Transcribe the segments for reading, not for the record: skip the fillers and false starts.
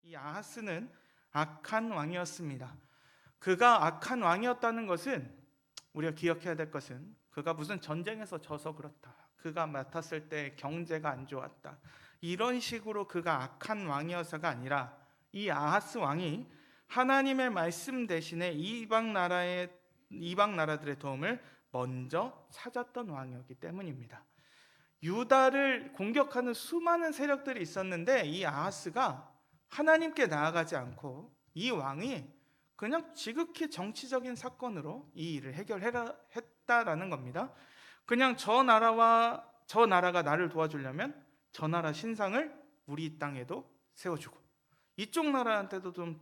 이 아하스는 악한 왕이었습니다. 그가 악한 왕이었다는 것은, 우리가 기억해야 될 것은, 그가 무슨 전쟁에서 져서 그렇다, 그가 맡았을 때 경제가 안 좋았다, 이런 식으로 그가 악한 왕이어서가 아니라, 이 아하스 왕이 하나님의 말씀 대신에 이방 나라들의 도움을 먼저 찾았던 왕이었기 때문입니다. 유다를 공격하는 수많은 세력들이 있었는데, 이 아하스가 하나님께 나아가지 않고 이 왕이 그냥 지극히 정치적인 사건으로 이 일을 해결했다라는 겁니다. 그냥 저 나라가 나를 도와주려면 저 나라 신상을 우리 땅에도 세워주고, 이쪽 나라한테도 좀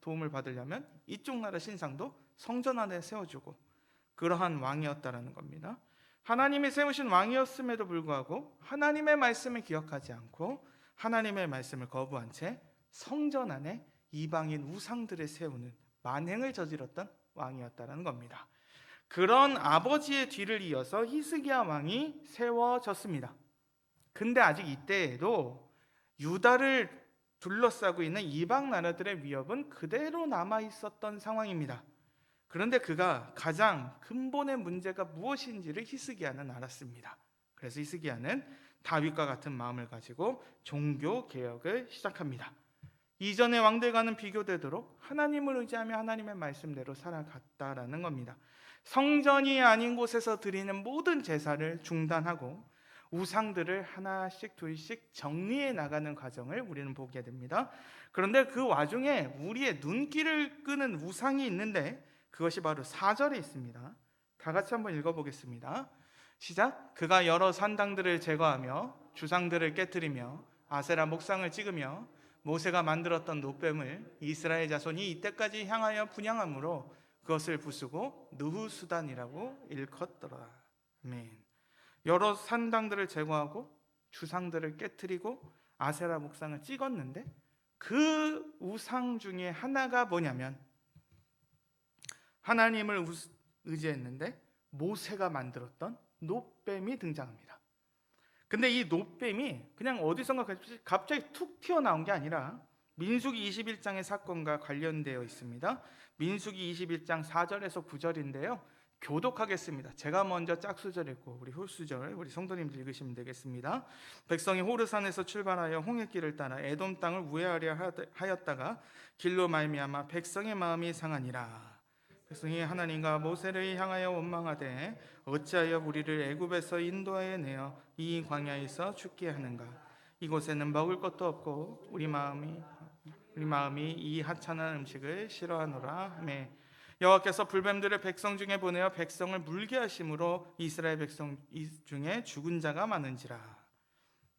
도움을 받으려면 이쪽 나라 신상도 성전 안에 세워주고, 그러한 왕이었다라는 겁니다. 하나님이 세우신 왕이었음에도 불구하고 하나님의 말씀을 기억하지 않고 하나님의 말씀을 거부한 채 성전 안에 이방인 우상들을 세우는 만행을 저질렀던 왕이었다는 겁니다. 그런 아버지의 뒤를 이어서 히스기야 왕이 세워졌습니다. 근데 아직 이때에도 유다를 둘러싸고 있는 이방 나라들의 위협은 그대로 남아 있었던 상황입니다. 그런데 그가 가장 근본의 문제가 무엇인지를 히스기야는 알았습니다. 그래서 히스기야는 다윗과 같은 마음을 가지고 종교 개혁을 시작합니다. 이전의 왕들과는 비교되도록 하나님을 의지하며 하나님의 말씀대로 살아갔다라는 겁니다. 성전이 아닌 곳에서 드리는 모든 제사를 중단하고 우상들을 하나씩 둘씩 정리해 나가는 과정을 우리는 보게 됩니다. 그런데 그 와중에 우리의 눈길을 끄는 우상이 있는데, 그것이 바로 4절에 있습니다. 다 같이 한번 읽어보겠습니다. 시작. 그가 여러 산당들을 제거하며 주상들을 깨뜨리며 아세라 목상을 찍으며 모세가 만들었던 놋뱀을 이스라엘 자손이 이때까지 향하여 분향함으로 그것을 부수고 느후수단이라고 일컫더라. 아멘. 여러 산당들을 제거하고 주상들을 깨뜨리고 아세라 목상을 찍었는데, 그 우상 중에 하나가 뭐냐면 하나님을 의지했는데 모세가 만들었던 놋뱀이 등장합니다. 근데 이 놋뱀이 그냥 어디선가 갑자기 툭 튀어나온 게 아니라 민수기 21장의 사건과 관련되어 있습니다. 민수기 21장 4절에서 9절인데요. 교독하겠습니다. 제가 먼저 짝수절 읽고 우리 홀수절 우리 성도님들 읽으시면 되겠습니다. 백성이 호르산에서 출발하여 홍해길을 따라 에돔 땅을 우회하려 하였다가 길로 말미암아 백성의 마음이 상하니라. 백성이 하나님과 모세를 향하여 원망하되 어찌하여 우리를 애굽에서 인도하여 내어 이 광야에서 죽게 하는가. 이곳에는 먹을 것도 없고 우리 마음이 이 하찮은 음식을 싫어하노라 하매, 여호와께서 불뱀들을 백성 중에 보내어 백성을 물게 하심으로 이스라엘 백성 중에 죽은 자가 많은지라.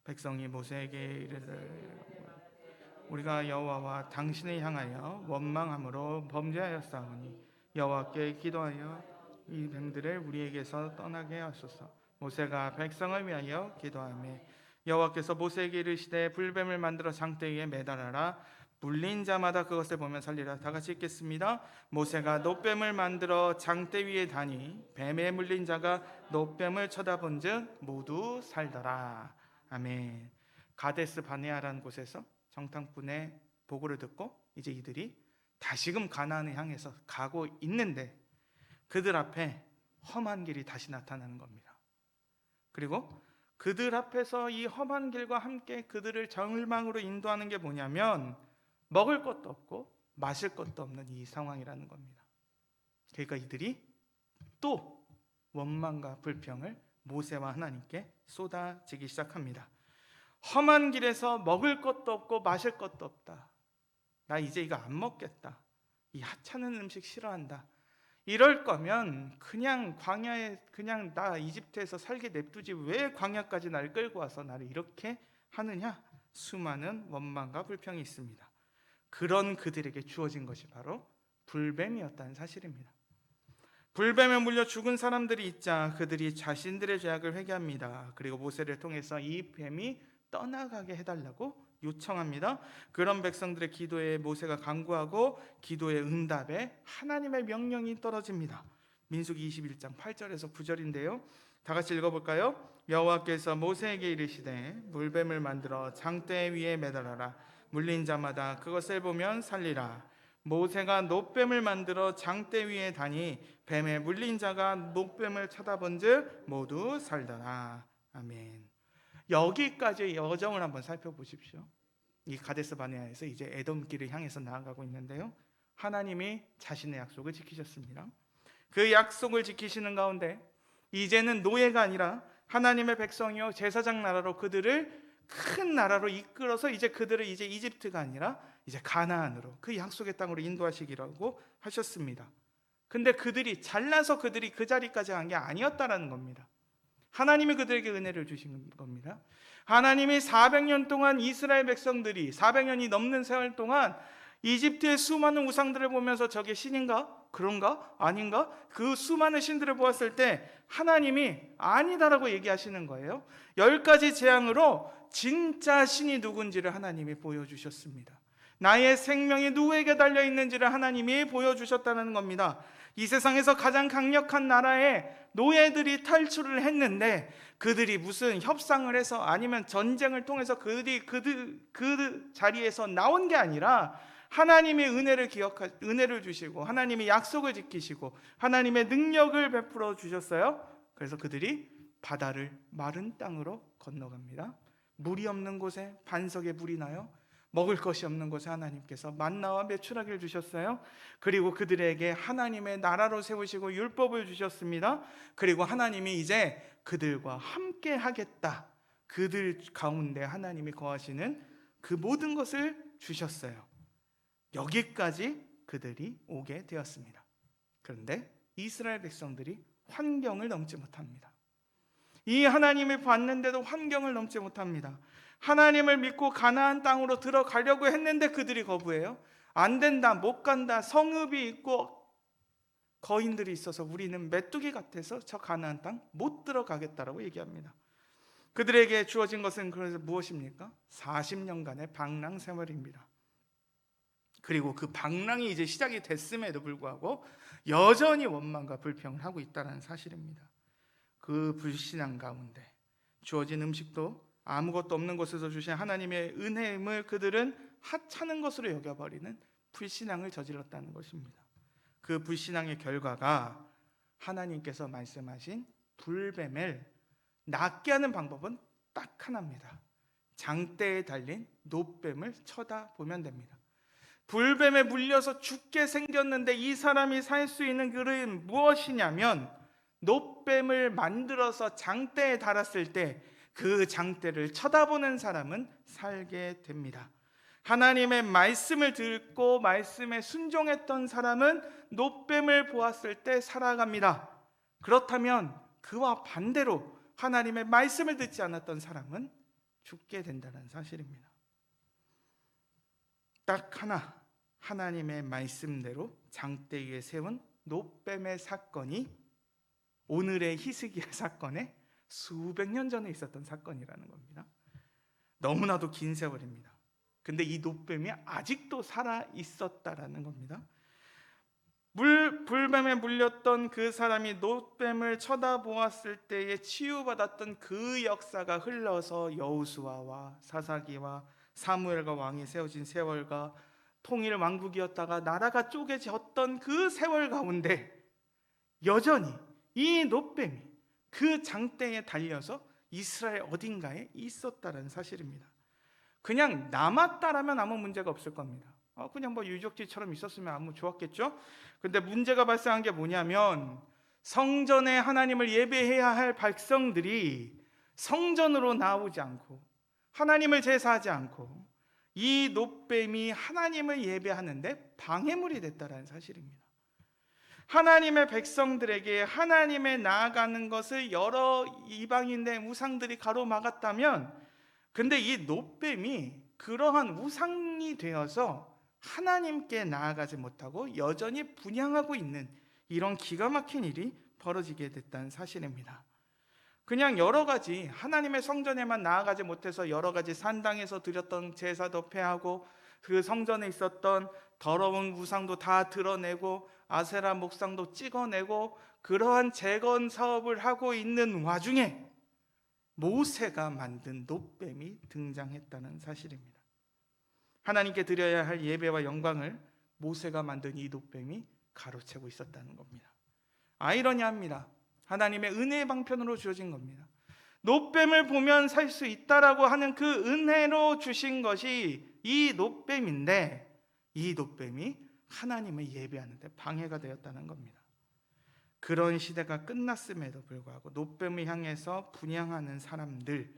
백성이 모세에게 이르되 우리가 여호와와 당신을 향하여 원망함으로 범죄하였사오니 여호와께 기도하여 이 뱀들을 우리에게서 떠나게 하소서. 모세가 백성을 위하여 기도하며 여호와께서 모세에게 이르시되 불뱀을 만들어 장대 위에 매달아라. 물린 자마다 그것을 보면 살리라. 다 같이 읽겠습니다. 모세가 놋뱀을 만들어 장대 위에 다니 뱀에 물린 자가 놋뱀을 쳐다본즉 모두 살더라. 아멘. 가데스 바네아라는 곳에서 정탐꾼의 보고를 듣고 이제 이들이 다시금 가나안을 향해서 가고 있는데 그들 앞에 험한 길이 다시 나타나는 겁니다. 그리고 그들 앞에서 이 험한 길과 함께 그들을 절망으로 인도하는 게 뭐냐면 먹을 것도 없고 마실 것도 없는 이 상황이라는 겁니다. 그러니까 이들이 또 원망과 불평을 모세와 하나님께 쏟아지기 시작합니다. 험한 길에서 먹을 것도 없고 마실 것도 없다. 나 이제 이거 안 먹겠다. 이 하찮은 음식 싫어한다. 이럴 거면 그냥 광야에 그냥 나 이집트에서 살게 냅두지 왜 광야까지 나를 끌고 와서 나를 이렇게 하느냐. 수많은 원망과 불평이 있습니다. 그런 그들에게 주어진 것이 바로 불뱀이었다는 사실입니다. 불뱀에 물려 죽은 사람들이 있자 그들이 자신들의 죄악을 회개합니다. 그리고 모세를 통해서 이 뱀이 떠나가게 해달라고 요청합니다. 그런 백성들의 기도에 모세가 간구하고 기도의 응답에 하나님의 명령이 떨어집니다. 민수기 21장 8절에서 9절인데요. 다 같이 읽어볼까요? 여호와께서 모세에게 이르시되 물뱀을 만들어 장대 위에 매달아라. 물린 자마다 그것을 보면 살리라. 모세가 놋뱀을 만들어 장대 위에 다니 뱀에 물린 자가 놋뱀을 쳐다본즉 모두 살더라. 아멘. 여기까지 여정을 한번 살펴보십시오. 이 가데스 바네아에서 이제 에돔길을 향해서 나아가고 있는데요, 하나님이 자신의 약속을 지키셨습니다. 그 약속을 지키시는 가운데 이제는 노예가 아니라 하나님의 백성이요 제사장 나라로 그들을 큰 나라로 이끌어서 이제 그들을 이제 이집트가 아니라 이제 가나안으로, 그 약속의 땅으로 인도하시기라고 하셨습니다. 근데 그들이 잘나서 그들이 그 자리까지 간 게 아니었다라는 겁니다. 하나님이 그들에게 은혜를 주신 겁니다. 하나님이 400년 동안 이스라엘 백성들이 400년이 넘는 세월 동안 이집트의 수많은 우상들을 보면서 저게 신인가? 그런가? 아닌가? 그 수많은 신들을 보았을 때 하나님이 아니다라고 얘기하시는 거예요. 10가지 재앙으로 진짜 신이 누군지를 하나님이 보여주셨습니다. 나의 생명이 누구에게 달려있는지를 하나님이 보여주셨다는 겁니다. 이 세상에서 가장 강력한 나라의 노예들이 탈출을 했는데 그들이 무슨 협상을 해서 아니면 전쟁을 통해서 그들이 그 자리에서 나온 게 아니라 하나님의 은혜를 주시고 하나님의 약속을 지키시고 하나님의 능력을 베풀어 주셨어요. 그래서 그들이 바다를 마른 땅으로 건너갑니다. 물이 없는 곳에 반석에 물이 나요. 먹을 것이 없는 곳에 하나님께서 만나와 메추라기를 주셨어요. 그리고 그들에게 하나님의 나라로 세우시고 율법을 주셨습니다. 그리고 하나님이 이제 그들과 함께 하겠다, 그들 가운데 하나님이 거하시는 그 모든 것을 주셨어요. 여기까지 그들이 오게 되었습니다. 그런데 이스라엘 백성들이 환경을 넘지 못합니다. 이 하나님을 봤는데도 환경을 넘지 못합니다. 하나님을 믿고 가나안 땅으로 들어가려고 했는데 그들이 거부해요. 안 된다, 못 간다, 성읍이 있고 거인들이 있어서 우리는 메뚜기 같아서 저 가나안 땅 못 들어가겠다라고 얘기합니다. 그들에게 주어진 것은 그래서 무엇입니까? 40년간의 방랑 생활입니다. 그리고 그 방랑이 이제 시작이 됐음에도 불구하고 여전히 원망과 불평을 하고 있다는 사실입니다. 그 불신앙 가운데 주어진 음식도 아무것도 없는 곳에서 주신 하나님의 은혜임을 그들은 하찮은 것으로 여겨버리는 불신앙을 저질렀다는 것입니다. 그 불신앙의 결과가 하나님께서 말씀하신 불뱀을 낫게 하는 방법은 딱 하나입니다. 장대에 달린 놋뱀을 쳐다보면 됩니다. 불뱀에 물려서 죽게 생겼는데 이 사람이 살 수 있는 길은 무엇이냐면 놋뱀을 만들어서 장대에 달았을 때 그 장대를 쳐다보는 사람은 살게 됩니다. 하나님의 말씀을 듣고 말씀에 순종했던 사람은 놋뱀을 보았을 때 살아갑니다. 그렇다면 그와 반대로 하나님의 말씀을 듣지 않았던 사람은 죽게 된다는 사실입니다. 딱 하나, 하나님의 말씀대로 장대 위에 세운 놋뱀의 사건이 오늘의 히스기야 사건의 수백 년 전에 있었던 사건이라는 겁니다. 너무나도 긴 세월입니다. 근데 이 놋뱀이 아직도 살아 있었다라는 겁니다. 불뱀에 물렸던 그 사람이 놋뱀을 쳐다보았을 때에 치유받았던 그 역사가 흘러서 여호수아와 사사기와 사무엘과 왕이 세워진 세월과 통일 왕국이었다가 나라가 쪼개졌던 그 세월 가운데 여전히 이 놋뱀이 그 장대에 달려서 이스라엘 어딘가에 있었다는 사실입니다. 그냥 남았다라면 아무 문제가 없을 겁니다. 그냥 뭐 유적지처럼 있었으면 아무 좋았겠죠. 근데 문제가 발생한 게 뭐냐면 성전에 하나님을 예배해야 할 백성들이 성전으로 나오지 않고 하나님을 제사하지 않고 이 놋뱀이 하나님을 예배하는데 방해물이 됐다는 사실입니다. 하나님의 백성들에게 하나님에 나아가는 것을 여러 이방인의 우상들이 가로막았다면, 근데 이 놋뱀이 그러한 우상이 되어서 하나님께 나아가지 못하고 여전히 분향하고 있는 이런 기가 막힌 일이 벌어지게 됐다는 사실입니다. 그냥 여러 가지 하나님의 성전에만 나아가지 못해서 여러 가지 산당에서 드렸던 제사도 폐하고 그 성전에 있었던 더러운 우상도 다 드러내고 아세라 목상도 찍어내고 그러한 재건 사업을 하고 있는 와중에 모세가 만든 놋뱀이 등장했다는 사실입니다. 하나님께 드려야 할 예배와 영광을 모세가 만든 이 놋뱀이 가로채고 있었다는 겁니다. 아이러니합니다. 하나님의 은혜의 방편으로 주어진 겁니다. 놋뱀을 보면 살 수 있다라고 하는 그 은혜로 주신 것이 이 놋뱀인데, 이 놋뱀이 하나님을 예배하는 데 방해가 되었다는 겁니다. 그런 시대가 끝났음에도 불구하고 놋뱀을 향해서 분향하는 사람들,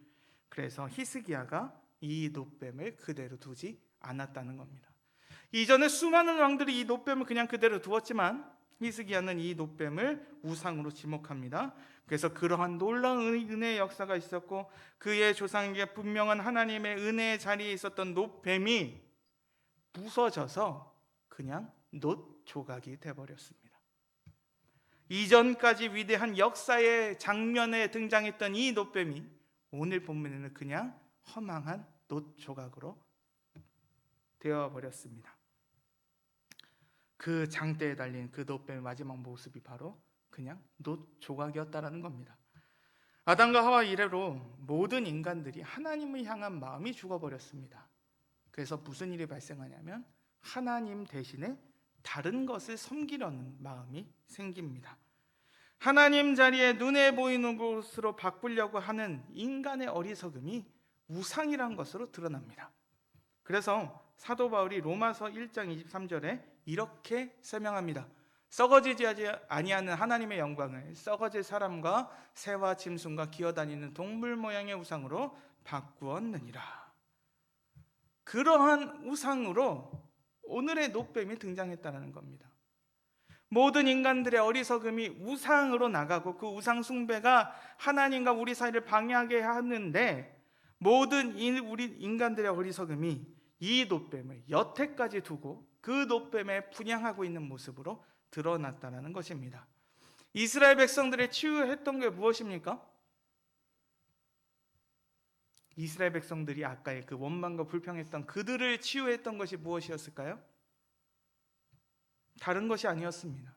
그래서 히스기야가 이 놋뱀을 그대로 두지 않았다는 겁니다. 이전에 수많은 왕들이 이 놋뱀을 그냥 그대로 두었지만 히스기야는 이 놋뱀을 우상으로 지목합니다. 그래서 그러한 놀라운 은혜의 역사가 있었고 그의 조상에게 분명한 하나님의 은혜의 자리에 있었던 놋뱀이 부서져서 그냥 놋 조각이 되어버렸습니다. 이전까지 위대한 역사의 장면에 등장했던 이 놋뱀이 오늘 본문에는 그냥 허망한 놋 조각으로 되어버렸습니다. 그 장대에 달린 그 놋뱀의 마지막 모습이 바로 그냥 놋 조각이었다라는 겁니다. 아담과 하와 이래로 모든 인간들이 하나님을 향한 마음이 죽어버렸습니다. 그래서 무슨 일이 발생하냐면 하나님 대신에 다른 것을 섬기려는 마음이 생깁니다. 하나님 자리에 눈에 보이는 곳으로 바꾸려고 하는 인간의 어리석음이 우상이란 것으로 드러납니다. 그래서 사도 바울이 로마서 1장 23절에 이렇게 설명합니다. 썩어지지 아니하는 하나님의 영광을 썩어질 사람과 새와 짐승과 기어다니는 동물 모양의 우상으로 바꾸었느니라. 그러한 우상으로 오늘의 놋뱀이 등장했다는 겁니다. 모든 인간들의 어리석음이 우상으로 나가고 그 우상 숭배가 하나님과 우리 사이를 방해하게 하는데 모든 우리 인간들의 어리석음이 이 놋뱀을 여태까지 두고 그 놋뱀에 분향하고 있는 모습으로 드러났다는 것입니다. 이스라엘 백성들의 치유했던 게 무엇입니까? 이스라엘 백성들이 아까의 그 원망과 불평했던 그들을 치유했던 것이 무엇이었을까요? 다른 것이 아니었습니다.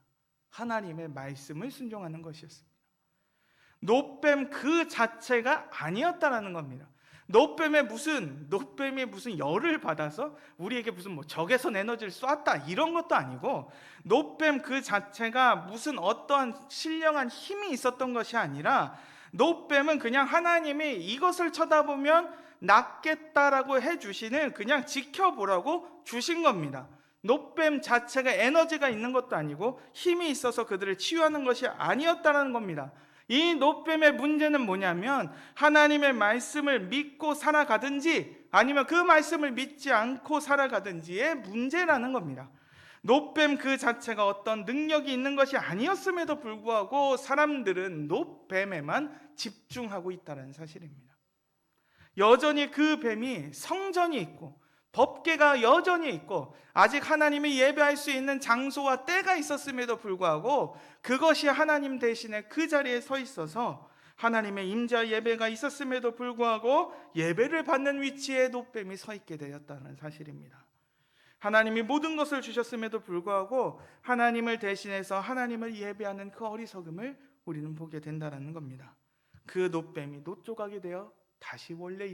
하나님의 말씀을 순종하는 것이었습니다. 놋뱀 그 자체가 아니었다라는 겁니다. 놋뱀이 무슨 열을 받아서 우리에게 무슨 적외선 에너지를 쐈다 이런 것도 아니고, 놋뱀 그 자체가 무슨 어떠한 신령한 힘이 있었던 것이 아니라 놋뱀은 그냥 하나님이 이것을 쳐다보면 낫겠다라고 해주시는, 그냥 지켜보라고 주신 겁니다. 놋뱀 자체가 에너지가 있는 것도 아니고 힘이 있어서 그들을 치유하는 것이 아니었다는 겁니다. 이 놋뱀의 문제는 뭐냐면 하나님의 말씀을 믿고 살아가든지 아니면 그 말씀을 믿지 않고 살아가든지의 문제라는 겁니다. 놋뱀 그 자체가 어떤 능력이 있는 것이 아니었음에도 불구하고 사람들은 놋뱀에만 집중하고 있다는 사실입니다. 여전히 그 뱀이 성전이 있고 법궤가 여전히 있고 아직 하나님이 예배할 수 있는 장소와 때가 있었음에도 불구하고 그것이 하나님 대신에 그 자리에 서 있어서 하나님의 임자 예배가 있었음에도 불구하고 예배를 받는 위치에 놋뱀이 서 있게 되었다는 사실입니다. 하나님이 모든 것을 주셨음에도 불구하고 하나님을 대신해서 하나님을 예배하는 그 어리석음을 우리는 보게 된다는 겁니다. 그 놋뱀이 놋조각이 되어 다시 원래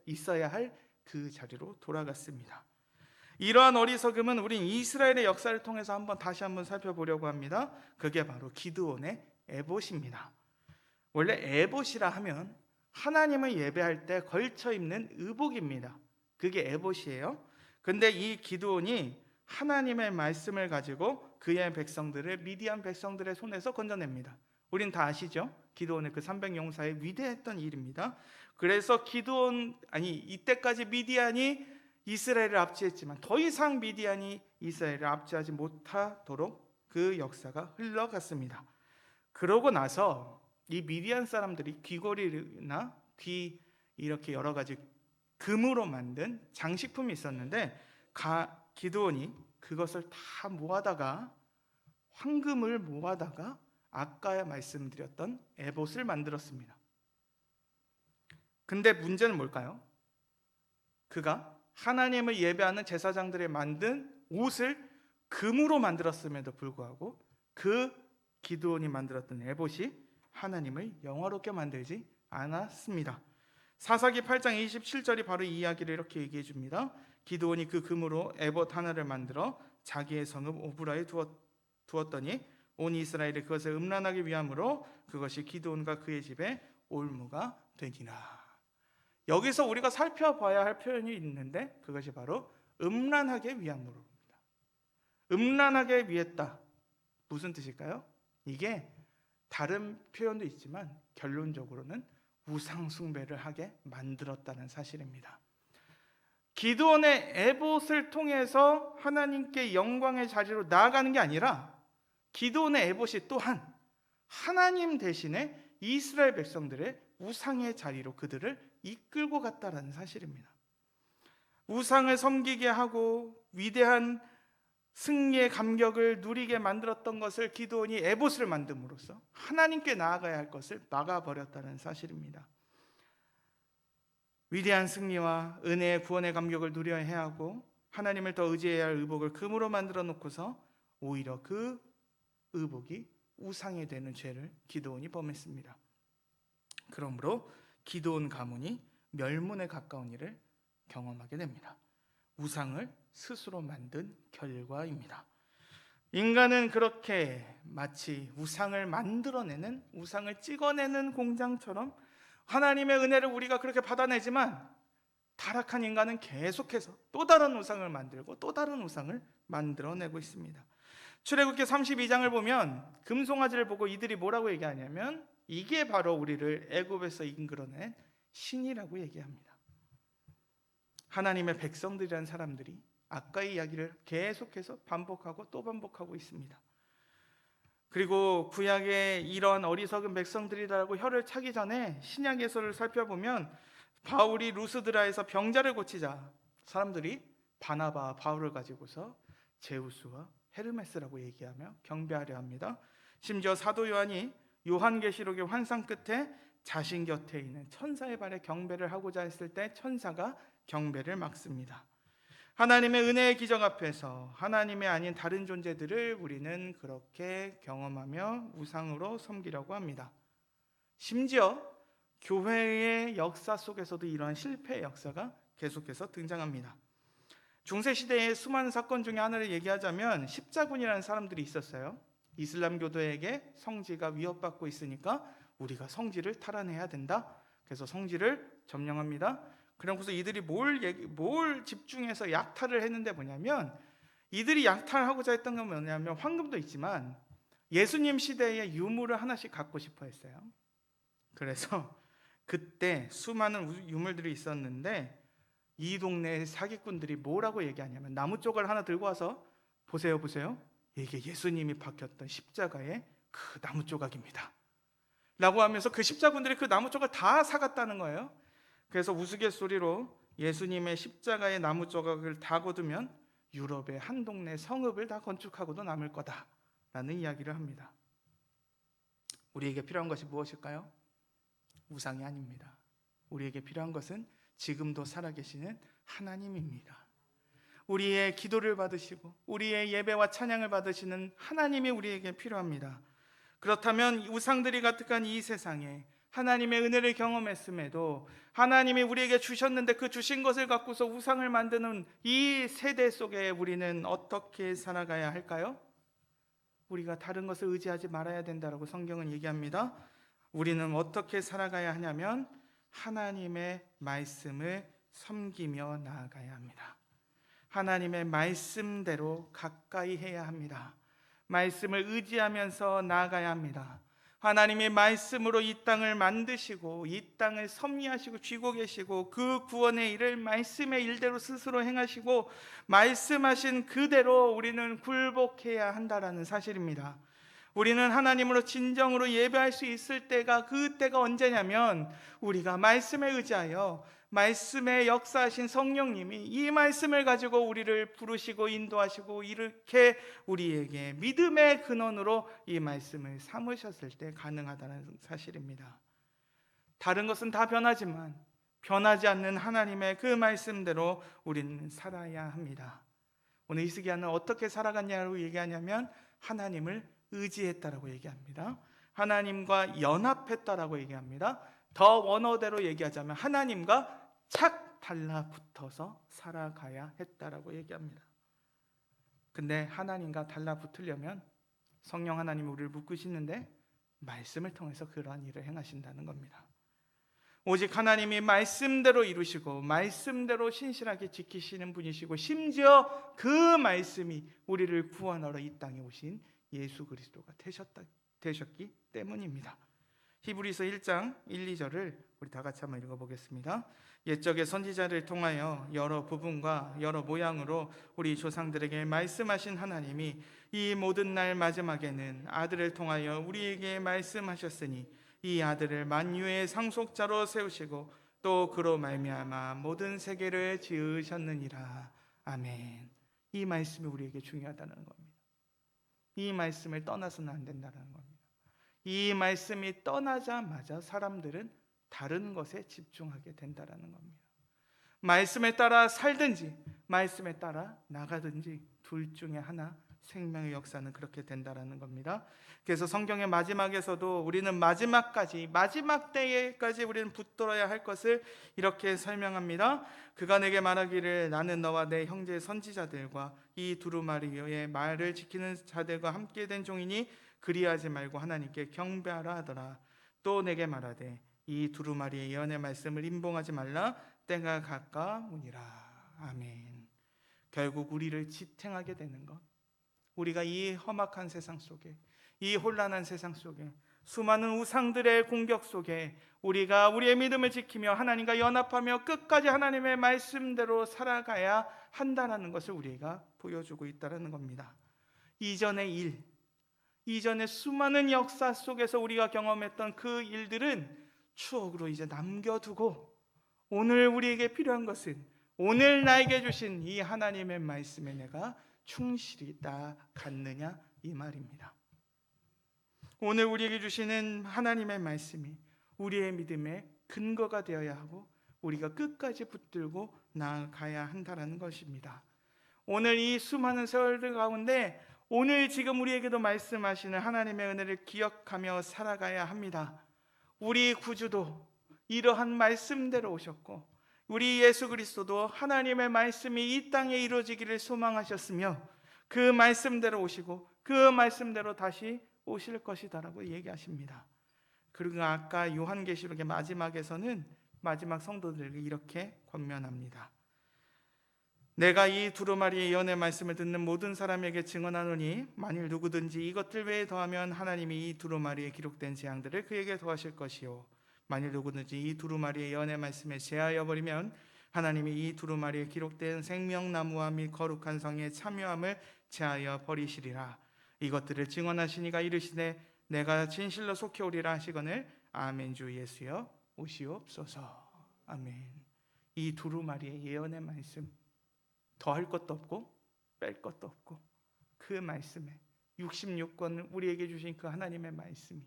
있어야 할 그 자리로 돌아갔습니다. 이러한 어리석음은 우린 이스라엘의 역사를 통해서 다시 한번 살펴보려고 합니다. 그게 바로 기드온의 에봇입니다. 원래 에봇이라 하면 하나님을 예배할 때 걸쳐 입는 의복입니다. 그게 에봇이에요. 근데 이 기드온이 하나님의 말씀을 가지고 그의 백성들을 미디안 백성들의 손에서 건져냅니다. 우린 다 아시죠? 기드온의 그 300용사의 위대했던 일입니다. 그래서 이때까지 미디안이 이스라엘을 압제했지만 더 이상 미디안이 이스라엘을 압제하지 못하도록 그 역사가 흘러갔습니다. 그러고 나서 이 미디안 사람들이 귀걸이나 이렇게 여러 가지 금으로 만든 장식품이 있었는데 기드온이 그것을 다 모아다가 황금을 모아다가 아까 말씀드렸던 에봇을 만들었습니다. 근데 문제는 뭘까요? 그가 하나님을 예배하는 제사장들이 만든 옷을 금으로 만들었음에도 불구하고 그 기드온이 만들었던 에봇이 하나님을 영화롭게 만들지 않았습니다. 사사기 8장 27절이 바로 이 이야기를 이렇게 얘기해 줍니다. 기드온이 그 금으로 에봇 하나를 만들어 자기의 성읍 오브라에 두었더니 온 이스라엘이 그것을 음란하기 위함으로 그것이 기드온과 그의 집에 올무가 되니라. 여기서 우리가 살펴봐야 할 표현이 있는데 그것이 바로 음란하게 위함으로입니다. 음란하게 위했다. 무슨 뜻일까요? 이게 다른 표현도 있지만 결론적으로는 우상 숭배를 하게 만들었다는 사실입니다. 기드온의 에봇을 통해서 하나님께 영광의 자리로 나아가는 게 아니라 기드온의 에봇이 또한 하나님 대신에 이스라엘 백성들의 우상의 자리로 그들을 이끌고 갔다는 사실입니다. 우상을 섬기게 하고 위대한 승리의 감격을 누리게 만들었던 것을 기드온이 에봇을 만듦으로써 하나님께 나아가야 할 것을 막아버렸다는 사실입니다. 위대한 승리와 은혜의 구원의 감격을 누려야 해야 하고 하나님을 더 의지해야 할 의복을 금으로 만들어 놓고서 오히려 그 의복이 우상이 되는 죄를 기드온이 범했습니다. 그러므로 기드온 가문이 멸문에 가까운 일을 경험하게 됩니다. 우상을 스스로 만든 결과입니다. 인간은 그렇게 마치 우상을 만들어내는, 우상을 찍어내는 공장처럼 하나님의 은혜를 우리가 그렇게 받아내지만 타락한 인간은 계속해서 또 다른 우상을 만들고 또 다른 우상을 만들어내고 있습니다. 출애굽기 32장을 보면 금송아지를 보고 이들이 뭐라고 얘기하냐면 이게 바로 우리를 애굽에서 이끌어낸 신이라고 얘기합니다. 하나님의 백성들이라는 사람들이 아까의 이야기를 계속해서 반복하고 또 반복하고 있습니다. 그리고 구약의 이런 어리석은 백성들이라고 혀를 차기 전에 신약에서를 살펴보면 바울이 루스드라에서 병자를 고치자 사람들이 바나바 바울을 가지고서 제우스와 헤르메스라고 얘기하며 경배하려 합니다. 심지어 사도 요한이 요한계시록의 환상 끝에 자신 곁에 있는 천사의 발에 경배를 하고자 했을 때 천사가 경배를 막습니다. 하나님의 은혜의 기적 앞에서 하나님의 아닌 다른 존재들을 우리는 그렇게 경험하며 우상으로 섬기려고 합니다. 심지어 교회의 역사 속에서도 이러한 실패의 역사가 계속해서 등장합니다. 중세시대의 수많은 사건 중에 하나를 얘기하자면 십자군이라는 사람들이 있었어요. 이슬람교도에게 성지가 위협받고 있으니까 우리가 성지를 탈환해야 된다. 그래서 성지를 점령합니다. 그러고서 이들이 뭘 집중해서 약탈을 했는데 뭐냐면 이들이 약탈하고자 했던 건 뭐냐면 황금도 있지만 예수님 시대의 유물을 하나씩 갖고 싶어 했어요. 그래서 그때 수많은 유물들이 있었는데 이 동네의 사기꾼들이 뭐라고 얘기하냐면 나무 조각 하나 들고 와서 보세요. 이게 예수님이 박혔던 십자가의 그 나무 조각입니다 라고 하면서 그 십자군들이 그 나무 조각을 다 사갔다는 거예요. 그래서 우스갯소리로 예수님의 십자가의 나무 조각을 다 거두면 유럽의 한 동네 성읍을 다 건축하고도 남을 거다라는 이야기를 합니다. 우리에게 필요한 것이 무엇일까요? 우상이 아닙니다. 우리에게 필요한 것은 지금도 살아계시는 하나님입니다. 우리의 기도를 받으시고 우리의 예배와 찬양을 받으시는 하나님이 우리에게 필요합니다. 그렇다면 우상들이 가득한 이 세상에 하나님의 은혜를 경험했음에도 하나님이 우리에게 주셨는데 그 주신 것을 갖고서 우상을 만드는 이 세대 속에 우리는 어떻게 살아가야 할까요? 우리가 다른 것을 의지하지 말아야 된다라고 성경은 얘기합니다. 우리는 어떻게 살아가야 하냐면 하나님의 말씀을 섬기며 나아가야 합니다. 하나님의 말씀대로 가까이 해야 합니다. 말씀을 의지하면서 나아가야 합니다. 하나님의 말씀으로 이 땅을 만드시고 이 땅을 섭리하시고 쥐고 계시고 그 구원의 일을 말씀의 일대로 스스로 행하시고 말씀하신 그대로 우리는 굴복해야 한다라는 사실입니다. 우리는 하나님으로 진정으로 예배할 수 있을 때가 그때가 언제냐면 우리가 말씀에 의지하여 말씀에 역사하신 성령님이 이 말씀을 가지고 우리를 부르시고 인도하시고 이렇게 우리에게 믿음의 근원으로 이 말씀을 삼으셨을 때 가능하다는 사실입니다. 다른 것은 다 변하지만 변하지 않는 하나님의 그 말씀대로 우리는 살아야 합니다. 오늘 이스기야는 어떻게 살아갔냐고 얘기하냐면 하나님을 의지했다라고 얘기합니다. 하나님과 연합했다라고 얘기합니다. 더 원어대로 얘기하자면 하나님과 착 달라붙어서 살아가야 했다라고 얘기합니다. 근데 하나님과 달라붙으려면 성령 하나님이 우리를 묶으시는데 말씀을 통해서 그러한 일을 행하신다는 겁니다. 오직 하나님이 말씀대로 이루시고 말씀대로 신실하게 지키시는 분이시고, 심지어 그 말씀이 우리를 구원하러 이 땅에 오신 예수 그리스도가 되셨기 때문입니다. 히브리서 1장 1, 2절을 우리 다 같이 한번 읽어보겠습니다. 옛적의 선지자를 통하여 여러 부분과 여러 모양으로 우리 조상들에게 말씀하신 하나님이 이 모든 날 마지막에는 아들을 통하여 우리에게 말씀하셨으니 이 아들을 만유의 상속자로 세우시고 또 그로 말미암아 모든 세계를 지으셨느니라. 아멘. 이 말씀이 우리에게 중요하다는 겁니다. 이 말씀을 떠나서는 안 된다는 겁니다. 이 말씀이 떠나자마자 사람들은 다른 것에 집중하게 된다는 겁니다. 말씀에 따라 살든지 말씀에 따라 나가든지 둘 중에 하나, 생명의 역사는 그렇게 된다는 겁니다. 그래서 성경의 마지막에서도 우리는 마지막 때에까지 우리는 붙들어야 할 것을 이렇게 설명합니다. 그가 내게 말하기를 나는 너와 내 형제 선지자들과 이 두루마리의 말을 지키는 자들과 함께 된 종이니 그리하지 말고 하나님께 경배하라 하더라. 또 내게 말하되 이 두루마리의 예언의 말씀을 임봉하지 말라. 때가 가까우니라. 아멘. 결국 우리를 지탱하게 되는 것, 우리가 이 험악한 세상 속에, 이 혼란한 세상 속에, 수많은 우상들의 공격 속에 우리가 우리의 믿음을 지키며 하나님과 연합하며 끝까지 하나님의 말씀대로 살아가야 한다는 것을 우리가 보여주고 있다는 겁니다. 이전의 일, 이전의 수많은 역사 속에서 우리가 경험했던 그 일들은 추억으로 이제 남겨두고 오늘 우리에게 필요한 것은 오늘 나에게 주신 이 하나님의 말씀에 내가 충실히 나아갔느냐, 이 말입니다. 오늘 우리에게 주시는 하나님의 말씀이 우리의 믿음의 근거가 되어야 하고 우리가 끝까지 붙들고 나아가야 한다는 것입니다. 오늘 이 수많은 세월들 가운데 오늘 지금 우리에게도 말씀하시는 하나님의 은혜를 기억하며 살아가야 합니다. 우리 구주도 이러한 말씀대로 오셨고 우리 예수 그리스도도 하나님의 말씀이 이 땅에 이루어지기를 소망하셨으며 그 말씀대로 오시고 그 말씀대로 다시 오실 것이다라고 얘기하십니다. 그리고 아까 요한계시록의 마지막에서는 마지막 성도들에게 이렇게 권면합니다. 내가 이 두루마리의 예언의 말씀을 듣는 모든 사람에게 증언하노니 만일 누구든지 이것들 외에 더하면 하나님이 이 두루마리에 기록된 재앙들을 그에게 더하실 것이요 만일 누구든지 이 두루마리의 예언의 말씀에 제하여 버리면 하나님이 이 두루마리에 기록된 생명나무와 및 거룩한 성에 참여함을 제하여 버리시리라. 이것들을 증언하시니가 이르시되 내가 진실로 속히 오리라 하시거늘 아멘. 주 예수여 오시옵소서. 아멘. 이 두루마리의 예언의 말씀, 더할 것도 없고 뺄 것도 없고 그 말씀에 66권을 우리에게 주신 그 하나님의 말씀이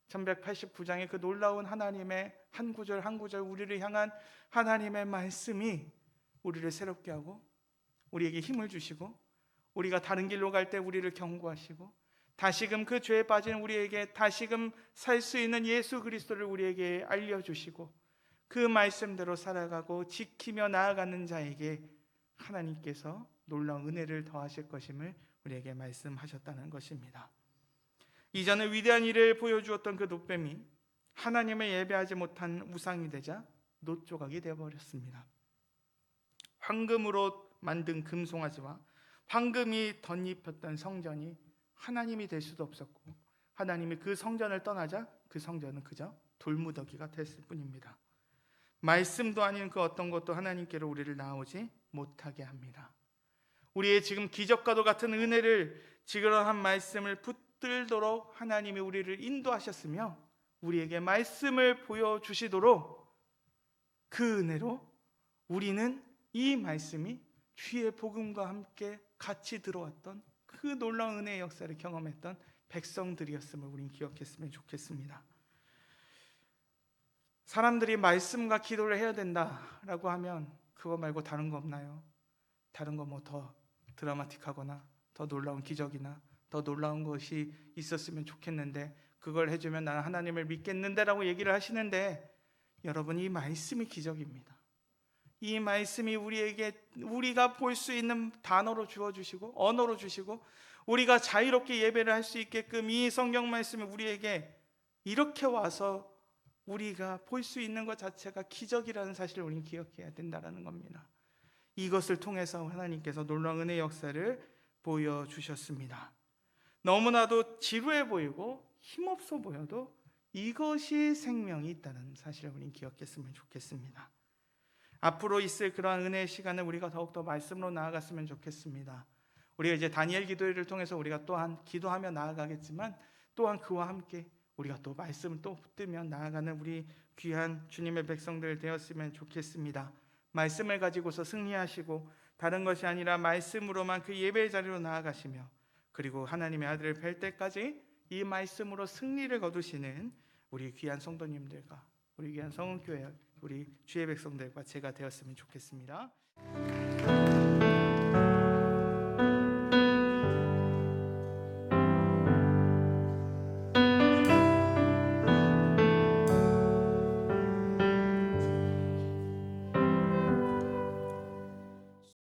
1189장의 그 놀라운 하나님의 한 구절 한 구절 우리를 향한 하나님의 말씀이 우리를 새롭게 하고 우리에게 힘을 주시고 우리가 다른 길로 갈 때 우리를 경고하시고 다시금 그 죄에 빠진 우리에게 다시금 살 수 있는 예수 그리스도를 우리에게 알려주시고 그 말씀대로 살아가고 지키며 나아가는 자에게 하나님께서 놀라운 은혜를 더하실 것임을 우리에게 말씀하셨다는 것입니다. 이전에 위대한 일을 보여주었던 그 놋뱀이 하나님을 예배하지 못한 우상이 되자 놋조각이 되어버렸습니다. 황금으로 만든 금송아지와 황금이 덧입혔던 성전이 하나님이 될 수도 없었고 하나님이 그 성전을 떠나자 그 성전은 그저 돌무더기가 됐을 뿐입니다. 말씀도 아닌 그 어떤 것도 하나님께로 우리를 나오지 못하게 합니다. 우리의 지금 기적과도 같은 은혜를 지그러한 말씀을 붙들도록 하나님이 우리를 인도하셨으며 우리에게 말씀을 보여주시도록 그 은혜로 우리는 이 말씀이 주의 복음과 함께 같이 들어왔던 그 놀라운 은혜의 역사를 경험했던 백성들이었음을 우리는 기억했으면 좋겠습니다. 사람들이 말씀과 기도를 해야 된다라고 하면 그거 말고 다른 거 없나요? 다른 거 뭐 더 드라마틱하거나 더 놀라운 기적이나 더 놀라운 것이 있었으면 좋겠는데 그걸 해주면 나는 하나님을 믿겠는데라고 얘기를 하시는데, 여러분, 이 말씀이 기적입니다. 이 말씀이 우리가 볼 수 있는 단어로 주어주시고 언어로 주시고 우리가 자유롭게 예배를 할 수 있게끔 이 성경 말씀이 우리에게 이렇게 와서 우리가 볼 수 있는 것 자체가 기적이라는 사실을 우리는 기억해야 된다는 겁니다. 이것을 통해서 하나님께서 놀라운 은혜의 역사를 보여주셨습니다. 너무나도 지루해 보이고 힘없어 보여도 이것이 생명이 있다는 사실을 우리는 기억했으면 좋겠습니다. 앞으로 있을 그러한 은혜의 시간을 우리가 더욱더 말씀으로 나아갔으면 좋겠습니다. 우리가 이제 다니엘 기도회를 통해서 우리가 또한 기도하며 나아가겠지만, 또한 그와 함께 우리가 또 말씀을 또 붙들며 나아가는 우리 귀한 주님의 백성들 되었으면 좋겠습니다. 말씀을 가지고서 승리하시고 다른 것이 아니라 말씀으로만 그 예배의 자리로 나아가시며, 그리고 하나님의 아들을 뵐 때까지 이 말씀으로 승리를 거두시는 우리 귀한 성도님들과 우리 귀한 성은교회, 우리 주의 백성들과 제가 되었으면 좋겠습니다.